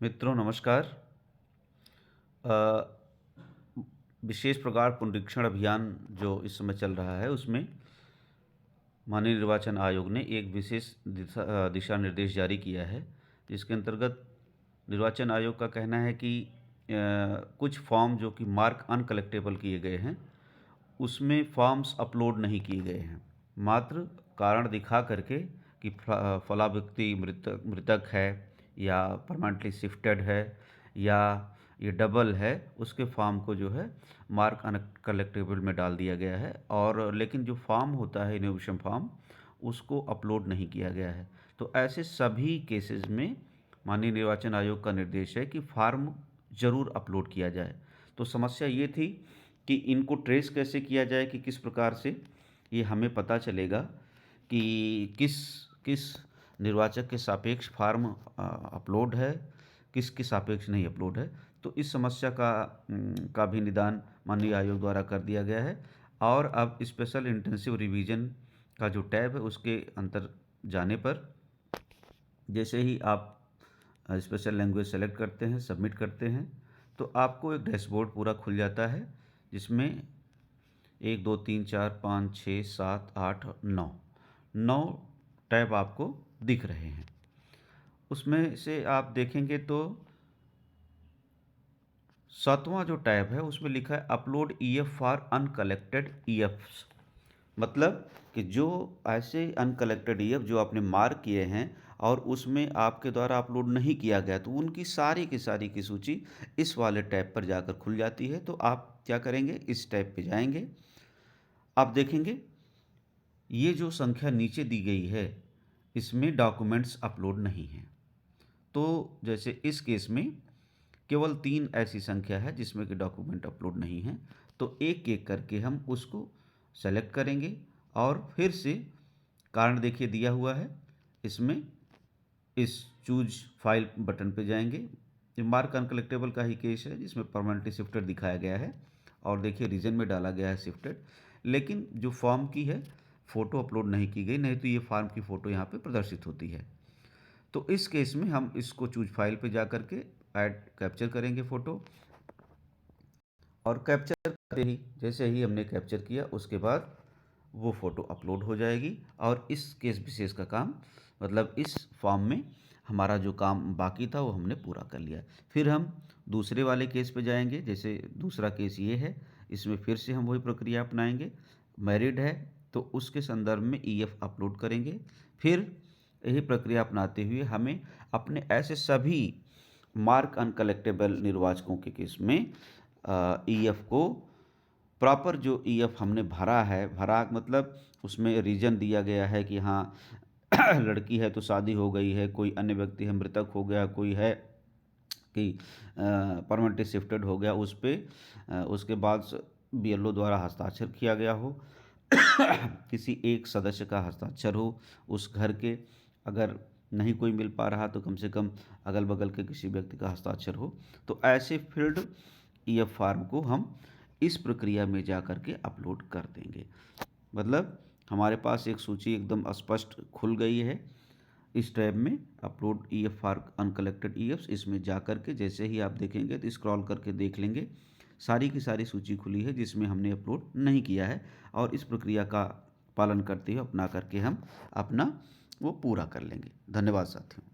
मित्रों नमस्कार। अ, विशेष प्रकार पुनरीक्षण अभियान जो इस समय चल रहा है उसमें माननीय निर्वाचन आयोग ने एक विशेष दिशा निर्देश जारी किया है, जिसके अंतर्गत निर्वाचन आयोग का कहना है कि कुछ फॉर्म जो कि मार्क अनकलेक्टेबल किए गए हैं उसमें फॉर्म्स अपलोड नहीं किए गए हैं। मात्र कारण दिखा करके कि फला व्यक्ति मृतक मृतक है या परमानेंटली शिफ्टेड है या ये डबल है, उसके फॉर्म को जो है मार्क अनकलेक्टेबल में डाल दिया गया है। और लेकिन जो फॉर्म होता है इनोवेशन फॉर्म, उसको अपलोड नहीं किया गया है। तो ऐसे सभी केसेस में माननीय निर्वाचन आयोग का निर्देश है कि फॉर्म ज़रूर अपलोड किया जाए। तो समस्या ये थी कि इनको ट्रेस कैसे किया जाए, कि किस प्रकार से ये हमें पता चलेगा कि किस किस निर्वाचक के सापेक्ष फॉर्म अपलोड है, किसके सापेक्ष नहीं अपलोड है। तो इस समस्या का भी निदान माननीय आयोग द्वारा कर दिया गया है। और अब स्पेशल इंटेंसिव रिवीजन का जो टैब है उसके अंतर जाने पर जैसे ही आप स्पेशल लैंग्वेज सेलेक्ट करते हैं, सबमिट करते हैं, तो आपको एक डैशबोर्ड पूरा खुल जाता है, जिसमें 1 2 3 4 5 6 7 8 9 टैब आपको दिख रहे हैं। उसमें से आप देखेंगे तो 7वां जो टैब है उसमें लिखा है अपलोड ईएफ फॉर अनकलेक्टेड ईएफ्स। मतलब कि जो ऐसे अनकलेक्टेड ईएफ जो आपने मार्क किए हैं और उसमें आपके द्वारा अपलोड नहीं किया गया, तो उनकी सारी की सारी की सूची इस वाले टैब पर जाकर खुल जाती है। तो आप क्या करेंगे, इस टैब पे जाएंगे, आप देखेंगे ये जो संख्या नीचे दी गई है इसमें डॉक्यूमेंट्स अपलोड नहीं हैं। तो जैसे इस केस में केवल 3 ऐसी संख्या है जिसमें कि डॉक्यूमेंट अपलोड नहीं है। तो एक एक करके हम उसको सेलेक्ट करेंगे और फिर से कारण देखिए दिया हुआ है, इसमें इस चूज फाइल बटन पे जाएंगे। ये मार्क अनकलेक्टेबल का ही केस है जिसमें परमानेंटली शिफ्टेड दिखाया गया है और देखिए रीजन में डाला गया है शिफ्टेड, लेकिन जो फॉर्म की है फ़ोटो अपलोड नहीं की गई, नहीं तो ये फॉर्म की फ़ोटो यहाँ पे प्रदर्शित होती है। तो इस केस में हम इसको चूज फाइल पे जा करके ऐड कैप्चर करेंगे फ़ोटो, और कैप्चर करते ही जैसे ही हमने कैप्चर किया उसके बाद वो फ़ोटो अपलोड हो जाएगी और इस केस विशेष का काम, मतलब इस फॉर्म में हमारा जो काम बाकी था वो हमने पूरा कर लिया। फिर हम दूसरे वाले केस पे जाएंगे। जैसे दूसरा केस ये है, इसमें फिर से हम वही प्रक्रिया अपनाएंगे। मैरिड है तो उसके संदर्भ में ईएफ अपलोड करेंगे। फिर यही प्रक्रिया अपनाते हुए हमें अपने ऐसे सभी मार्क अनकलेक्टेबल निर्वाचकों के केस में ईएफ को प्रॉपर जो ईएफ हमने भरा है, भरा मतलब उसमें रीजन दिया गया है कि हाँ लड़की है तो शादी हो गई है, कोई अन्य व्यक्ति है मृतक हो गया, कोई है कि परमानेंटली शिफ्टेड हो गया, उस पे उसके बाद बीएलओ द्वारा हस्ताक्षर किया गया हो किसी एक सदस्य का हस्ताक्षर हो उस घर के, अगर नहीं कोई मिल पा रहा तो कम से कम अगल बगल के किसी व्यक्ति का हस्ताक्षर हो। तो ऐसे फील्ड ईएफ फॉर्म को हम इस प्रक्रिया में जा कर के अपलोड कर देंगे। मतलब हमारे पास एक सूची एकदम स्पष्ट खुल गई है। इस टैब में अपलोड ईएफ फॉर अनकलेक्टेड ईएफ्स, इसमें जा कर के जैसे ही आप देखेंगे तो स्क्रॉल करके देख लेंगे, सारी की सारी सूची खुली है जिसमें हमने अपलोड नहीं किया है। और इस प्रक्रिया का पालन करते हुए अपना करके हम अपना वो पूरा कर लेंगे। धन्यवाद साथियों।